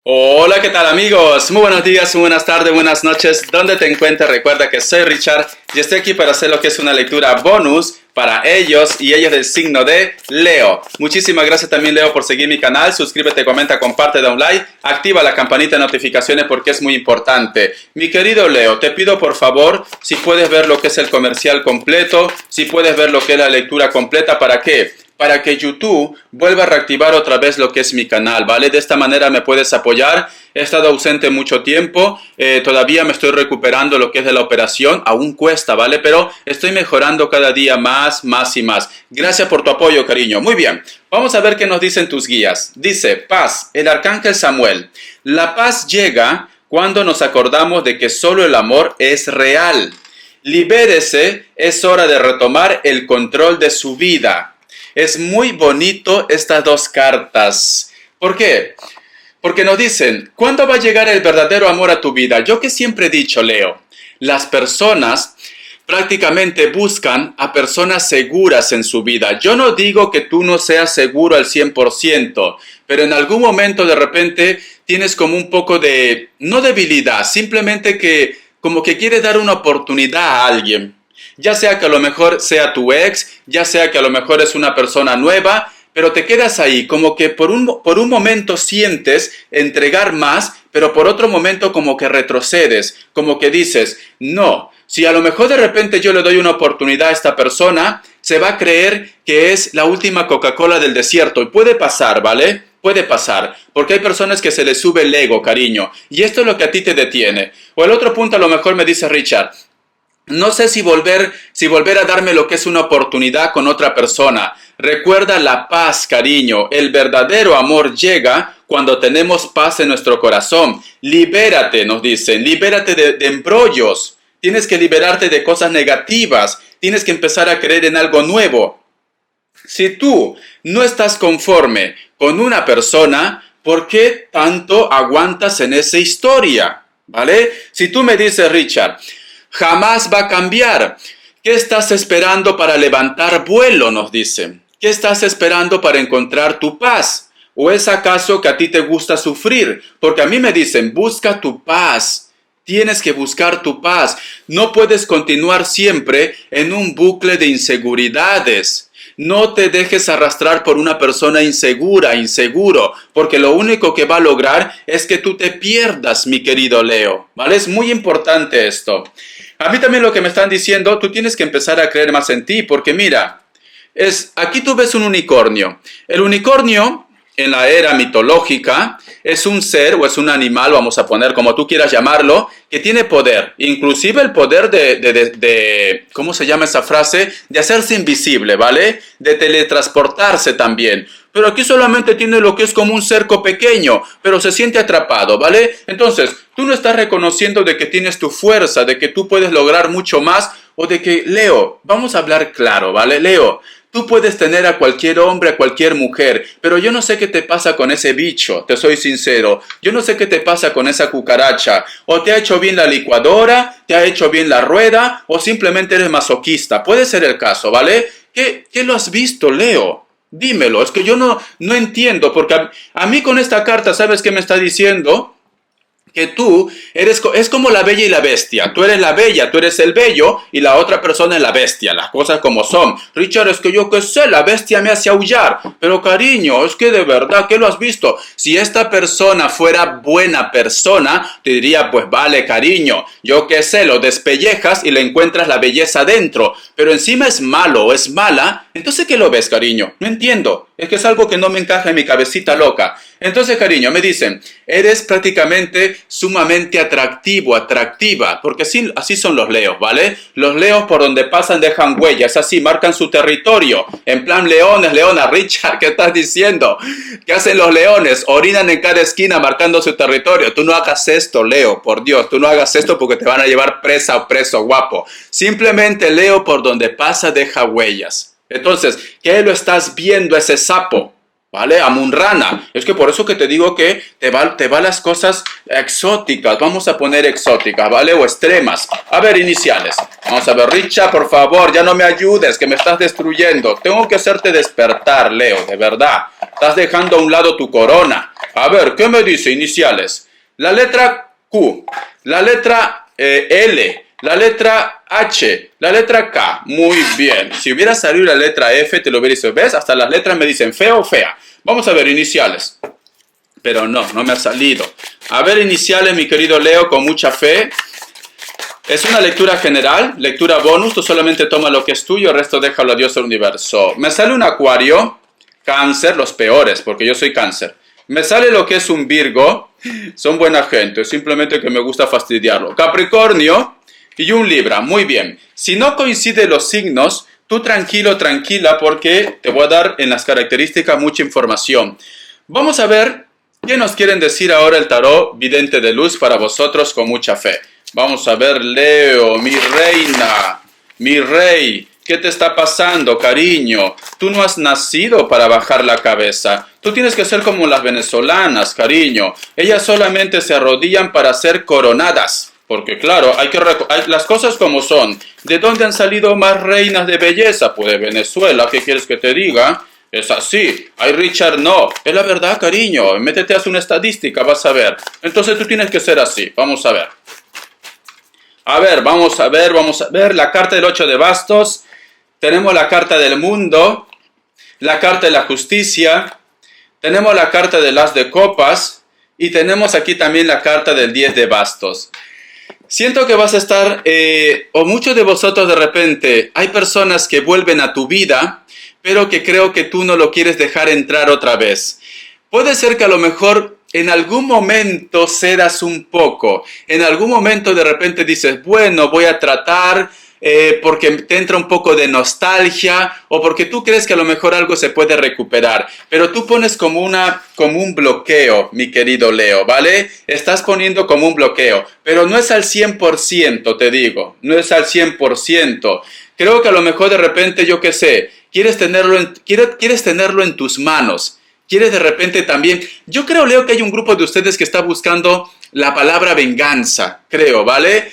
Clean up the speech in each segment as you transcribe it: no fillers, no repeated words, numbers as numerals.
Hola, ¿qué tal amigos? Muy buenos días, muy buenas tardes, buenas noches. ¿Dónde te encuentras? Recuerda que soy Richard y estoy aquí para hacer lo que es una lectura bonus para ellos y ellas del signo de Leo. Muchísimas gracias también, Leo, por seguir mi canal. Suscríbete, comenta, comparte, da un like, activa la campanita de notificaciones porque es muy importante. Mi querido Leo, te pido por favor si puedes ver lo que es el comercial completo, si puedes ver lo que es la lectura completa. ¿Para qué? Para que YouTube vuelva a reactivar otra vez lo que es mi canal, ¿vale? De esta manera me puedes apoyar. He estado ausente mucho tiempo, todavía me estoy recuperando lo que es de la operación, aún cuesta, ¿vale? Pero estoy mejorando cada día más y más. Gracias por tu apoyo, cariño. Muy bien, vamos a ver qué nos dicen tus guías. Dice, paz, el arcángel Samuel. La paz llega cuando nos acordamos de que solo el amor es real. Libérese, es hora de retomar el control de su vida. Es muy bonito estas dos cartas. ¿Por qué? Porque nos dicen, ¿cuándo va a llegar el verdadero amor a tu vida? Yo que siempre he dicho, Leo, las personas prácticamente buscan a personas seguras en su vida. Yo no digo que tú no seas seguro al 100%, pero en algún momento de repente tienes como un poco de, no debilidad, simplemente que como que quieres dar una oportunidad a alguien. Ya sea que a lo mejor sea tu ex, ya sea que a lo mejor es una persona nueva, pero te quedas ahí, como que por un momento sientes entregar más, pero por otro momento como que retrocedes, como que dices, no, si a lo mejor de repente yo le doy una oportunidad a esta persona, se va a creer que es la última Coca-Cola del desierto, y puede pasar, ¿vale? Puede pasar, porque hay personas que se les sube el ego, cariño, y esto es lo que a ti te detiene. O el otro punto a lo mejor me dice Richard, no sé si volver a darme lo que es una oportunidad con otra persona. Recuerda la paz, cariño. El verdadero amor llega cuando tenemos paz en nuestro corazón. Libérate, nos dicen. Libérate de embrollos. Tienes que liberarte de cosas negativas. Tienes que empezar a creer en algo nuevo. Si tú no estás conforme con una persona, ¿por qué tanto aguantas en esa historia? ¿Vale? Si tú me dices, Richard, jamás va a cambiar. ¿Qué estás esperando para levantar vuelo? Nos dicen. ¿Qué estás esperando para encontrar tu paz? ¿O es acaso que a ti te gusta sufrir? Porque a mí me dicen, busca tu paz. Tienes que buscar tu paz. No puedes continuar siempre en un bucle de inseguridades. No te dejes arrastrar por una persona insegura, inseguro, porque lo único que va a lograr es que tú te pierdas, mi querido Leo. ¿Vale? Es muy importante esto. A mí también lo que me están diciendo, tú tienes que empezar a creer más en ti, porque mira, aquí tú ves un unicornio. El unicornio, en la era mitológica, es un ser o es un animal, vamos a poner como tú quieras llamarlo, que tiene poder, inclusive el poder de ¿cómo se llama esa frase? De hacerse invisible, ¿vale? De teletransportarse también. Pero aquí solamente tiene lo que es como un cerco pequeño, pero se siente atrapado, ¿vale? Entonces, tú no estás reconociendo de que tienes tu fuerza, de que tú puedes lograr mucho más, o de que, Leo, vamos a hablar claro, ¿vale? Leo, tú puedes tener a cualquier hombre, a cualquier mujer, pero yo no sé qué te pasa con ese bicho, te soy sincero. Yo no sé qué te pasa con esa cucaracha. O te ha hecho bien la licuadora, te ha hecho bien la rueda, o simplemente eres masoquista. Puede ser el caso, ¿vale? ¿Qué lo has visto, Leo? Dímelo, es que yo no entiendo, porque a mí con esta carta, ¿sabes qué me está diciendo? Que tú es como la bella y la bestia. Tú eres la bella, tú eres el bello y la otra persona es la bestia. Las cosas como son. Richard, es que yo qué sé, la bestia me hace aullar. Pero cariño, es que de verdad, ¿qué lo has visto? Si esta persona fuera buena persona, te diría, pues vale, cariño, yo qué sé, lo despellejas y le encuentras la belleza dentro. Pero encima es malo o es mala, entonces ¿qué lo ves, cariño? No entiendo. Es que es algo que no me encaja en mi cabecita loca. Entonces, cariño, me dicen, eres prácticamente sumamente atractivo, atractiva, porque así son los leos, ¿vale? Los leos por donde pasan dejan huellas, así, marcan su territorio. En plan leones, leona, Richard, ¿qué estás diciendo? ¿Qué hacen los leones? Orinan en cada esquina marcando su territorio. Tú no hagas esto, Leo, por Dios, tú no hagas esto porque te van a llevar presa o preso, guapo. Simplemente Leo por donde pasa deja huellas. Entonces, ¿qué lo estás viendo ese sapo? ¿Vale? Amunrana. Es que por eso que te digo que te va las cosas exóticas. Vamos a poner exóticas, ¿vale? O extremas. A ver, iniciales. Vamos a ver, Richard, por favor, ya no me ayudes, que me estás destruyendo. Tengo que hacerte despertar, Leo, de verdad. Estás dejando a un lado tu corona. A ver, ¿qué me dice? Iniciales. La letra Q, la letra L, la letra H, la letra K. Muy bien. Si hubiera salido la letra F, te lo hubiera dicho. ¿Ves? Hasta las letras me dicen feo o fea. Vamos a ver, iniciales. Pero no me ha salido. A ver, iniciales, mi querido Leo, con mucha fe. Es una lectura general, lectura bonus. Tú solamente toma lo que es tuyo, el resto déjalo a Dios del universo. Me sale un Acuario, Cáncer, los peores, porque yo soy Cáncer. Me sale lo que es un Virgo, son buena gente, simplemente que me gusta fastidiarlo. Capricornio y un Libra, muy bien. Si no coinciden los signos, tú tranquilo, tranquila, porque te voy a dar en las características mucha información. Vamos a ver qué nos quieren decir ahora el tarot vidente de luz para vosotros con mucha fe. Vamos a ver, Leo, mi reina, mi rey. ¿Qué te está pasando, cariño? Tú no has nacido para bajar la cabeza. Tú tienes que ser como las venezolanas, cariño. Ellas solamente se arrodillan para ser coronadas. Porque claro, hay las cosas como son. ¿De dónde han salido más reinas de belleza? Pues de Venezuela. ¿Qué quieres que te diga? Es así. Ay, Richard, no. Es la verdad, cariño. Métete a hacer una estadística, vas a ver. Entonces tú tienes que ser así. Vamos a ver. Vamos a ver la carta del 8 de bastos. Tenemos la carta del mundo, la carta de la justicia, tenemos la carta del as de copas y tenemos aquí también la carta del 10 de bastos. Siento que vas a estar, o muchos de vosotros de repente, hay personas que vuelven a tu vida, pero que creo que tú no lo quieres dejar entrar otra vez. Puede ser que a lo mejor en algún momento cedas un poco, en algún momento de repente dices, bueno, voy a tratar, porque te entra un poco de nostalgia o porque tú crees que a lo mejor algo se puede recuperar, pero tú pones como un bloqueo, mi querido Leo, ¿vale? Estás poniendo como un bloqueo, pero no es al 100%, te digo, no es al 100%. Creo que a lo mejor de repente, yo qué sé, quieres tenerlo en tus manos. Quieres de repente también, yo creo, Leo, que hay un grupo de ustedes que está buscando la palabra venganza, creo, ¿vale?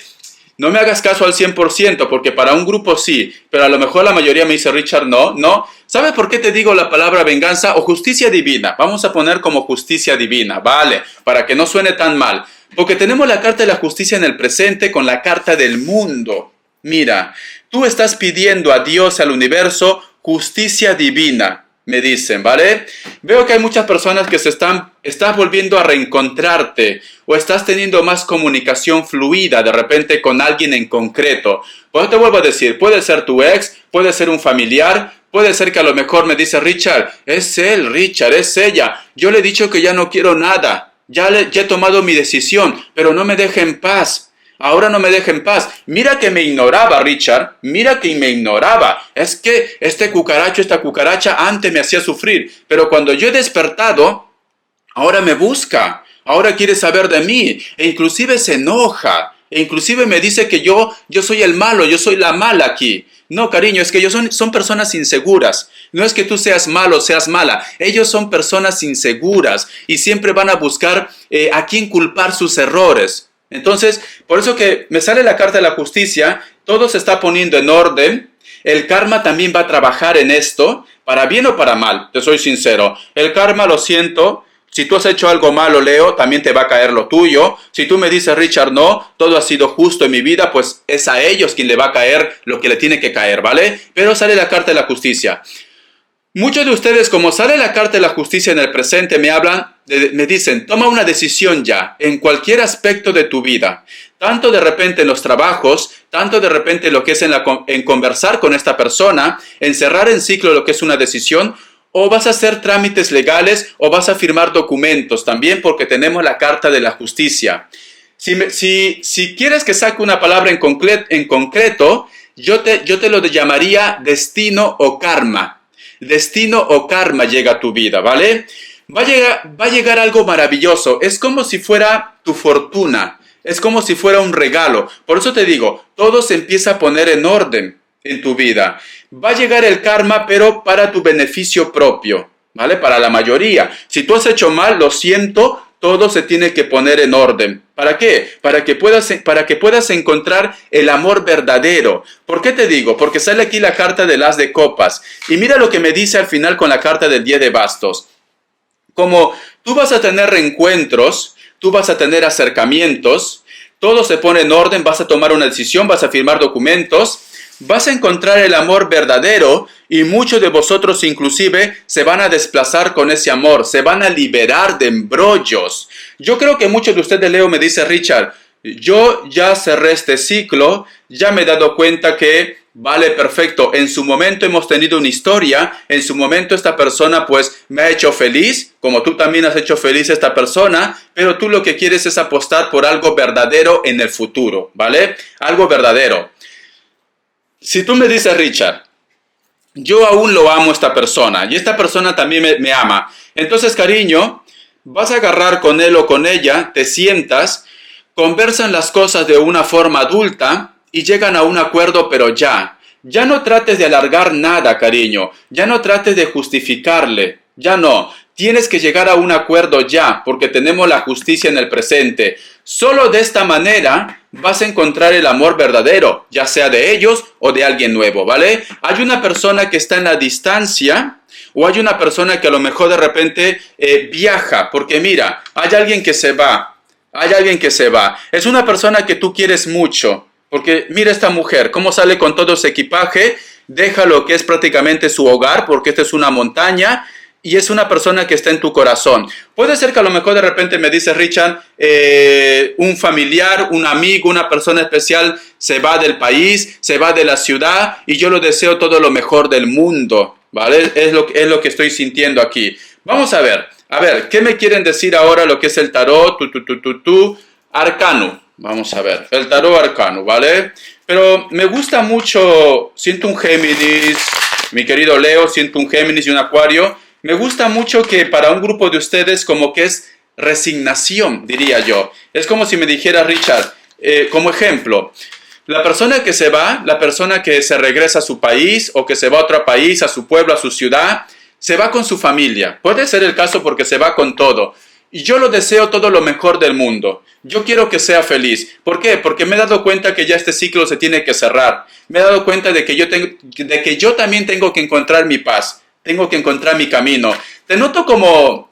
No me hagas caso al 100%, porque para un grupo sí, pero a lo mejor la mayoría me dice, Richard, no. ¿Sabes por qué te digo la palabra venganza o justicia divina? Vamos a poner como justicia divina, ¿vale? Para que no suene tan mal. Porque tenemos la carta de la justicia en el presente con la carta del mundo. Mira, tú estás pidiendo a Dios, al universo, justicia divina. Me dicen, ¿vale? Veo que hay muchas personas que estás volviendo a reencontrarte o estás teniendo más comunicación fluida de repente con alguien en concreto. Pues te vuelvo a decir, puede ser tu ex, puede ser un familiar, puede ser que a lo mejor me dice Richard, es él, Richard, es ella. Yo le he dicho que ya no quiero nada, ya he tomado mi decisión, pero no me deja en paz. Ahora no me deja en paz. Mira que me ignoraba, Richard. Mira que me ignoraba. Es que esta cucaracha antes me hacía sufrir. Pero cuando yo he despertado, ahora me busca. Ahora quiere saber de mí. E inclusive se enoja. E inclusive me dice que yo soy el malo, yo soy la mala aquí. No, cariño, es que ellos son personas inseguras. No es que tú seas malo o seas mala. Ellos son personas inseguras y siempre van a buscar a quién culpar sus errores. Entonces, por eso que me sale la carta de la justicia, todo se está poniendo en orden, el karma también va a trabajar en esto, para bien o para mal, te soy sincero. El karma, lo siento, si tú has hecho algo malo, Leo, también te va a caer lo tuyo. Si tú me dices, Richard, no, todo ha sido justo en mi vida, pues es a ellos quien le va a caer lo que le tiene que caer, ¿vale? Pero sale la carta de la justicia. Muchos de ustedes, como sale la carta de la justicia en el presente, me dicen, toma una decisión ya, en cualquier aspecto de tu vida. Tanto de repente en los trabajos, tanto de repente lo que es en conversar con esta persona, en cerrar en ciclo lo que es una decisión, o vas a hacer trámites legales, o vas a firmar documentos también, porque tenemos la carta de la justicia. Si quieres que saque una palabra en concreto, yo te lo llamaría destino o karma. Destino o karma llega a tu vida, ¿vale? Va a llegar algo maravilloso. Es como si fuera tu fortuna. Es como si fuera un regalo. Por eso te digo, todo se empieza a poner en orden en tu vida. Va a llegar el karma, pero para tu beneficio propio, ¿vale? Para la mayoría. Si tú has hecho mal, lo siento, todo se tiene que poner en orden. ¿Para qué? Para que puedas encontrar el amor verdadero. ¿Por qué te digo? Porque sale aquí la carta del as de copas. Y mira lo que me dice al final con la carta del 10 de bastos. Como Tú vas a tener reencuentros, tú vas a tener acercamientos, todo se pone en orden, vas a tomar una decisión, vas a firmar documentos, vas a encontrar el amor verdadero y muchos de vosotros inclusive se van a desplazar con ese amor, se van a liberar de embrollos. Yo creo que muchos de ustedes, Leo, me dice, Richard, yo ya cerré este ciclo, ya me he dado cuenta que vale, perfecto, en su momento hemos tenido una historia, en su momento esta persona pues me ha hecho feliz, como tú también has hecho feliz a esta persona, pero tú lo que quieres es apostar por algo verdadero en el futuro, ¿vale? Algo verdadero. Si tú me dices, Richard, yo aún lo amo a esta persona y esta persona también me ama, entonces, cariño, vas a agarrar con él o con ella, te sientas, conversan las cosas de una forma adulta y llegan a un acuerdo, pero ya no trates de alargar nada, cariño, ya no trates de justificarle, ya no, tienes que llegar a un acuerdo ya, porque tenemos la justicia en el presente. Solo de esta manera vas a encontrar el amor verdadero, ya sea de ellos o de alguien nuevo, ¿vale? Hay una persona que está en la distancia, o hay una persona que a lo mejor de repente viaja, porque mira, hay alguien que se va, es una persona que tú quieres mucho, porque mira esta mujer, cómo sale con todo su equipaje, deja lo que es prácticamente su hogar, porque esta es una montaña, y es una persona que está en tu corazón. Puede ser que a lo mejor de repente me dice, Richard, un familiar, un amigo, una persona especial se va del país, se va de la ciudad, y yo le deseo todo lo mejor del mundo, ¿vale? Es lo que estoy sintiendo aquí. Vamos a ver, ¿qué me quieren decir ahora lo que es el tarot? Arcano. Vamos a ver, el tarot arcano, ¿vale? Pero me gusta mucho, siento un Géminis, mi querido Leo, siento un Géminis y un Acuario. Me gusta mucho que para un grupo de ustedes como que es resignación, diría yo. Es como si me dijera, Richard, como ejemplo, la persona que se va, la persona que se regresa a su país o que se va a otro país, a su pueblo, a su ciudad, se va con su familia. Puede ser el caso porque se va con todo. Y yo lo deseo todo lo mejor del mundo. Yo quiero que sea feliz. ¿Por qué? Porque me he dado cuenta que ya este ciclo se tiene que cerrar. Me he dado cuenta de que yo también tengo que encontrar mi paz. Tengo que encontrar mi camino. Te noto como,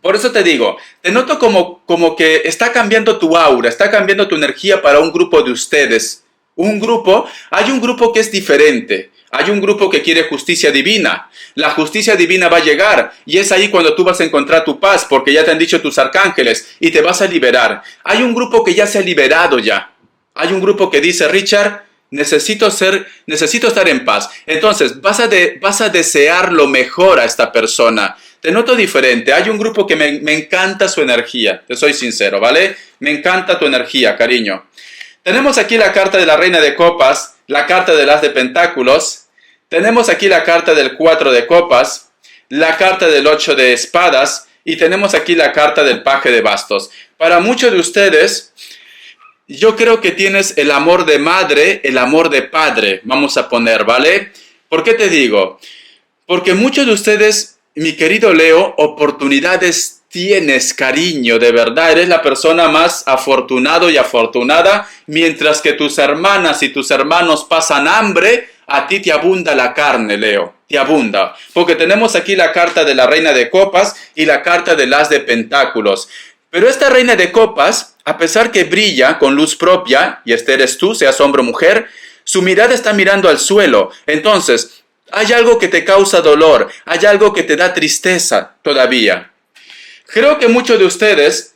por eso te digo, te noto como que está cambiando tu aura, está cambiando tu energía para un grupo de ustedes. Hay un grupo que es diferente. Hay un grupo que quiere justicia divina. La justicia divina va a llegar y es ahí cuando tú vas a encontrar tu paz, porque ya te han dicho tus arcángeles y te vas a liberar. Hay un grupo que ya se ha liberado ya. Hay un grupo que dice, Richard, necesito estar en paz. Entonces, vas a desear lo mejor a esta persona. Te noto diferente. Hay un grupo que me encanta su energía. Te soy sincero, ¿vale? Me encanta tu energía, cariño. Tenemos aquí la carta de la Reina de Copas, la carta del As de Pentáculos. Tenemos aquí la carta del 4 de Copas, la carta del 8 de Espadas y tenemos aquí la carta del Paje de Bastos. Para muchos de ustedes, yo creo que tienes el amor de madre, el amor de padre, vamos a poner, ¿vale? ¿Por qué te digo? Porque muchos de ustedes, mi querido Leo, oportunidades tienes, cariño, de verdad, eres la persona más afortunado y afortunada, mientras que tus hermanas y tus hermanos pasan hambre, a ti te abunda la carne, Leo, te abunda. Porque tenemos aquí la carta de la Reina de Copas y la carta del As de Pentáculos. Pero esta Reina de Copas, a pesar que brilla con luz propia, y este eres tú, seas hombre o mujer, su mirada está mirando al suelo. Entonces, hay algo que te causa dolor, hay algo que te da tristeza todavía. Creo que muchos de ustedes,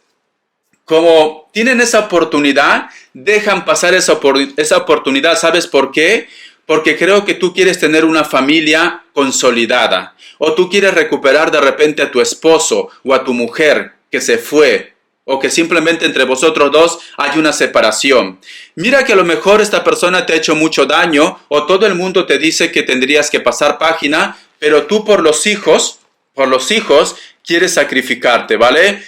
como tienen esa oportunidad, dejan pasar esa oportunidad. ¿Sabes por qué? Porque creo que tú quieres tener una familia consolidada. O tú quieres recuperar de repente a tu esposo o a tu mujer que se fue. O que simplemente entre vosotros dos hay una separación. Mira que a lo mejor esta persona te ha hecho mucho daño. O todo el mundo te dice que tendrías que pasar página. Pero tú por los hijos quieres sacrificarte, ¿vale?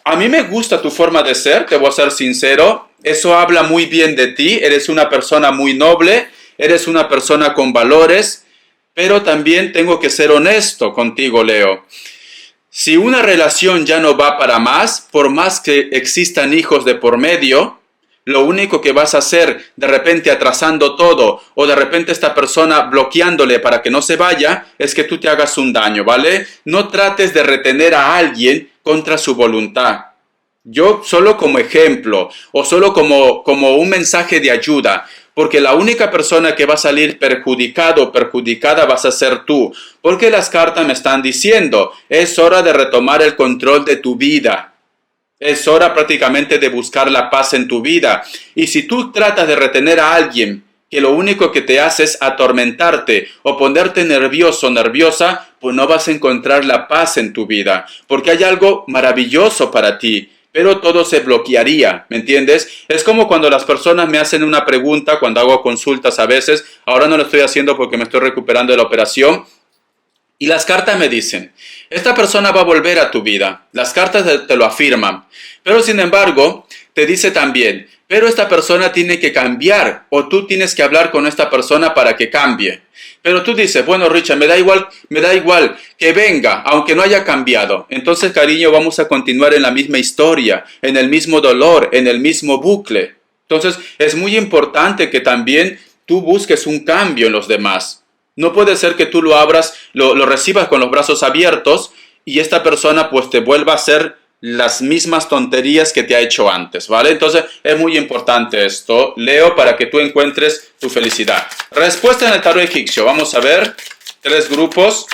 A mí me gusta tu forma de ser, te voy a ser sincero. Eso habla muy bien de ti, eres una persona muy noble, eres una persona con valores, pero también tengo que ser honesto contigo, Leo. Si una relación ya no va para más, por más que existan hijos de por medio, lo único que vas a hacer de repente atrasando todo o de repente esta persona bloqueándole para que no se vaya, es que tú te hagas un daño, ¿vale? No trates de retener a alguien contra su voluntad. Yo solo como ejemplo o solo como un mensaje de ayuda, porque la única persona que va a salir perjudicado o perjudicada vas a ser tú, porque las cartas me están diciendo, es hora de retomar el control de tu vida. Es hora prácticamente de buscar la paz en tu vida. Y si tú tratas de retener a alguien que lo único que te hace es atormentarte o ponerte nervioso o nerviosa, pues no vas a encontrar la paz en tu vida. Porque hay algo maravilloso para ti, pero todo se bloquearía, ¿me entiendes? Es como cuando las personas me hacen una pregunta, cuando hago consultas a veces, ahora no lo estoy haciendo porque me estoy recuperando de la operación, y las cartas me dicen, esta persona va a volver a tu vida. Las cartas te lo afirman. Pero sin embargo, te dice también, pero esta persona tiene que cambiar o tú tienes que hablar con esta persona para que cambie. Pero tú dices, bueno, Richard, me da igual que venga, aunque no haya cambiado. Entonces, cariño, vamos a continuar en la misma historia, en el mismo dolor, en el mismo bucle. Entonces, es muy importante que también tú busques un cambio en los demás. No puede ser que tú lo recibas con los brazos abiertos y esta persona pues te vuelva a hacer las mismas tonterías que te ha hecho antes, ¿vale? Entonces es muy importante esto, Leo, para que tú encuentres tu felicidad. Respuesta en el tarot egipcio. Vamos a ver 3 grupos.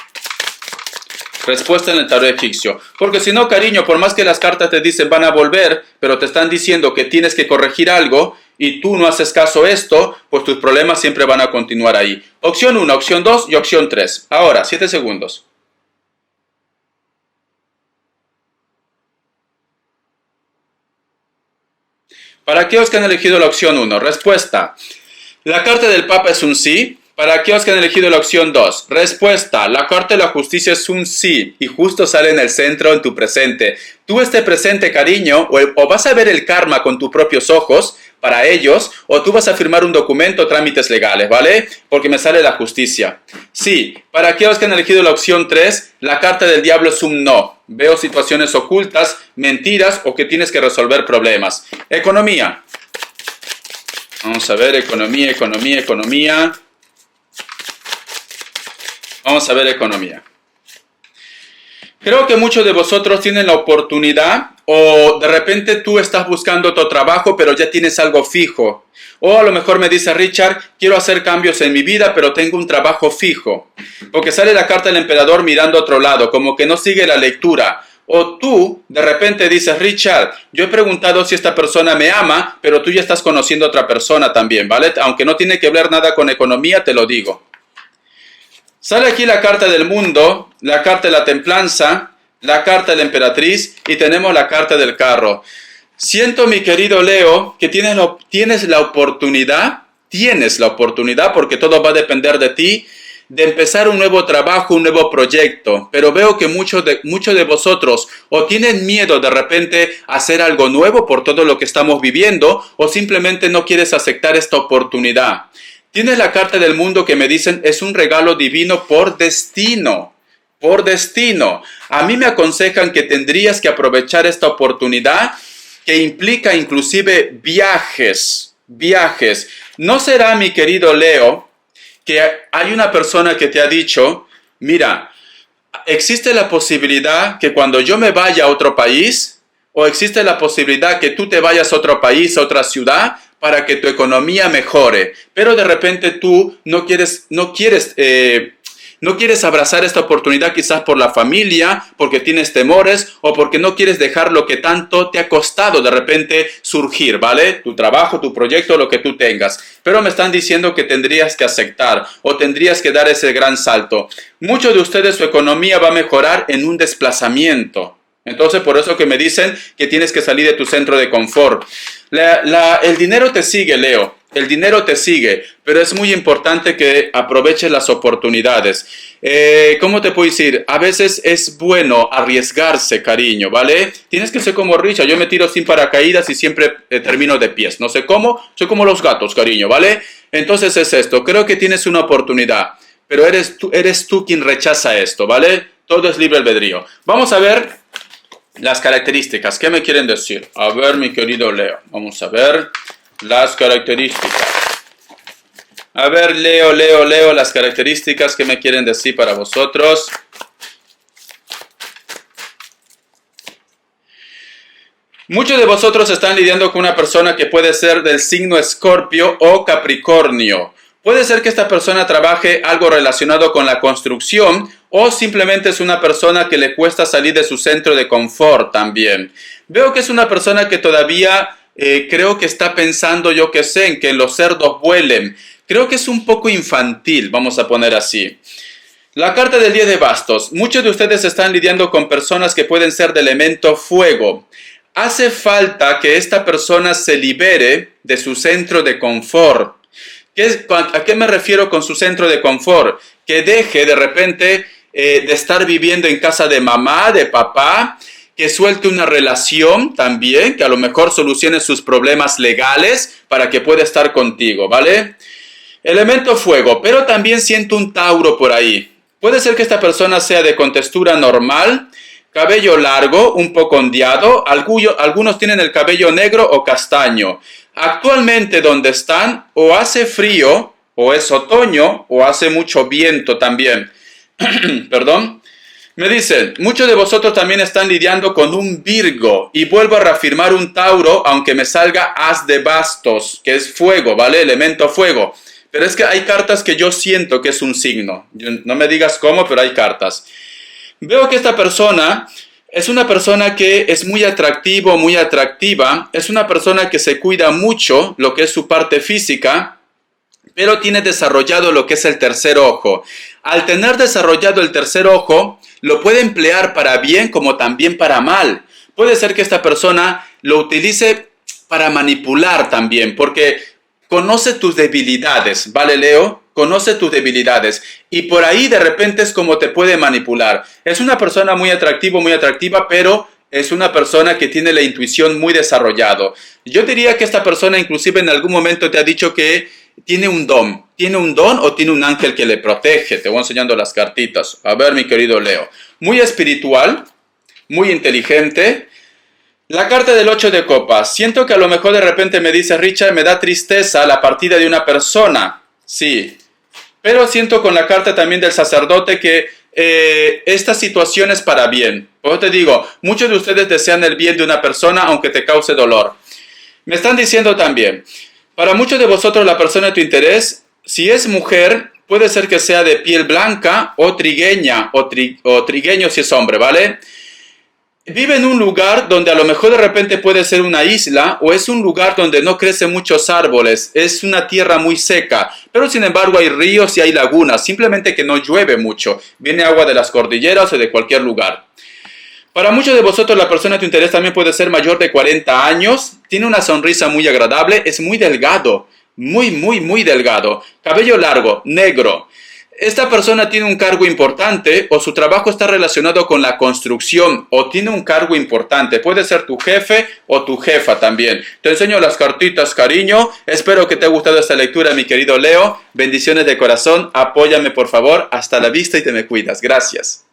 Respuesta en el tarot egipcio. Porque si no, cariño, por más que las cartas te dicen van a volver, pero te están diciendo que tienes que corregir algo y tú no haces caso a esto, pues tus problemas siempre van a continuar ahí. Opción 1, opción 2 y opción 3. Ahora, 7 segundos. Para aquellos que han elegido la opción 1, respuesta. La carta del Papa es un sí. Para aquellos que han elegido la opción 2, respuesta, la carta de la justicia es un sí y justo sale en el centro en tu presente. Tú este presente, cariño, o vas a ver el karma con tus propios ojos para ellos, o tú vas a firmar un documento o trámites legales, ¿vale? Porque me sale la justicia. Sí, para aquellos que han elegido la opción 3, la carta del diablo es un no. Veo situaciones ocultas, mentiras o que tienes que resolver problemas. Economía. Vamos a ver, economía. Vamos a ver economía. Creo que muchos de vosotros tienen la oportunidad o de repente tú estás buscando otro trabajo pero ya tienes algo fijo. O a lo mejor me dice Richard, quiero hacer cambios en mi vida pero tengo un trabajo fijo. Porque sale la carta del emperador mirando a otro lado, como que no sigue la lectura. O tú de repente dices, Richard, yo he preguntado si esta persona me ama, pero tú ya estás conociendo a otra persona también, ¿vale? Aunque no tiene que ver nada con economía, te lo digo. Sale aquí la carta del mundo, la carta de la templanza, la carta de la emperatriz y tenemos la carta del carro. Siento, mi querido Leo, que tienes la oportunidad porque todo va a depender de ti, de empezar un nuevo trabajo, un nuevo proyecto. Pero veo que muchos de vosotros o tienen miedo de repente a hacer algo nuevo por todo lo que estamos viviendo o simplemente no quieres aceptar esta oportunidad. Tienes la carta del mundo que me dicen es un regalo divino por destino. Por destino. A mí me aconsejan que tendrías que aprovechar esta oportunidad que implica inclusive viajes. ¿No será, mi querido Leo, que hay una persona que te ha dicho, mira, existe la posibilidad que cuando yo me vaya a otro país, o existe la posibilidad que tú te vayas a otro país, a otra ciudad, para que tu economía mejore, pero de repente tú no quieres abrazar esta oportunidad quizás por la familia, porque tienes temores o porque no quieres dejar lo que tanto te ha costado de repente surgir, ¿vale? Tu trabajo, tu proyecto, lo que tú tengas. Pero me están diciendo que tendrías que aceptar o tendrías que dar ese gran salto. Muchos de ustedes su economía va a mejorar en un desplazamiento. Entonces, por eso que me dicen que tienes que salir de tu centro de confort. El dinero te sigue, Leo. El dinero te sigue, pero es muy importante que aproveches las oportunidades. ¿Cómo te puedo decir? A veces es bueno arriesgarse, cariño, ¿vale? Tienes que ser como Richard. Yo me tiro sin paracaídas y siempre termino de pies. No sé cómo, soy como los gatos, cariño, ¿vale? Entonces es esto. Creo que tienes una oportunidad, pero eres tú quien rechaza esto, ¿vale? Todo es libre albedrío. Vamos a ver las características. ¿Qué me quieren decir? A ver, mi querido Leo. Vamos a ver. las características. A ver, leo las características que me quieren decir para vosotros. Muchos de vosotros están lidiando con una persona que puede ser del signo Escorpio o Capricornio. Puede ser que esta persona trabaje algo relacionado con la construcción o simplemente es una persona que le cuesta salir de su centro de confort también. Veo que es una persona que todavía creo que está pensando, yo que sé, en que los cerdos vuelen. Creo que es un poco infantil, vamos a poner así. La carta del 10 de bastos. Muchos de ustedes están lidiando con personas que pueden ser de elemento fuego. Hace falta que esta persona se libere de su centro de confort. ¿A qué me refiero con su centro de confort? Que deje de repente de estar viviendo en casa de mamá, de papá, que suelte una relación también, que a lo mejor solucione sus problemas legales para que pueda estar contigo, ¿vale? Elemento fuego, pero también siento un Tauro por ahí. Puede ser que esta persona sea de contextura normal, cabello largo, un poco ondeado, algunos tienen el cabello negro o castaño. Actualmente donde están o hace frío, o es otoño, o hace mucho viento también. Perdón. Me dicen, muchos de vosotros también están lidiando con un Virgo, y vuelvo a reafirmar un Tauro, aunque me salga as de bastos, que es fuego, ¿vale? Elemento fuego. Pero es que hay cartas que yo siento que es un signo. No me digas cómo, pero hay cartas. Veo que esta persona es una persona que es muy atractivo, muy atractiva. Es una persona que se cuida mucho lo que es su parte física, pero tiene desarrollado lo que es el tercer ojo. Al tener desarrollado el tercer ojo, lo puede emplear para bien como también para mal. Puede ser que esta persona lo utilice para manipular también, porque conoce tus debilidades, ¿vale, Leo? Conoce tus debilidades y por ahí de repente es como te puede manipular. Es una persona muy atractiva, pero es una persona que tiene la intuición muy desarrollado. Yo diría que esta persona inclusive en algún momento te ha dicho que tiene un don. ¿Tiene un don o tiene un ángel que le protege? Te voy enseñando las cartitas. A ver, mi querido Leo. Muy espiritual, muy inteligente. La carta del 8 de copas. Siento que a lo mejor de repente me dice, Richard, me da tristeza la partida de una persona. Sí. Pero siento con la carta también del sacerdote que esta situación es para bien. Por eso te digo, muchos de ustedes desean el bien de una persona aunque te cause dolor. Me están diciendo también, para muchos de vosotros la persona de tu interés, si es mujer, puede ser que sea de piel blanca o trigueña o trigueño si es hombre, ¿vale? Vive en un lugar donde a lo mejor de repente puede ser una isla o es un lugar donde no crecen muchos árboles, es una tierra muy seca, pero sin embargo hay ríos y hay lagunas, simplemente que no llueve mucho, viene agua de las cordilleras o de cualquier lugar. Para muchos de vosotros la persona de tu interés también puede ser mayor de 40 años, tiene una sonrisa muy agradable, es muy delgado, muy delgado, cabello largo, negro. Esta persona tiene un cargo importante o su trabajo está relacionado con la construcción o tiene un cargo importante. Puede ser tu jefe o tu jefa también. Te enseño las cartitas, cariño. Espero que te haya gustado esta lectura, mi querido Leo. Bendiciones de corazón. Apóyame, por favor. Hasta la vista y te me cuidas. Gracias.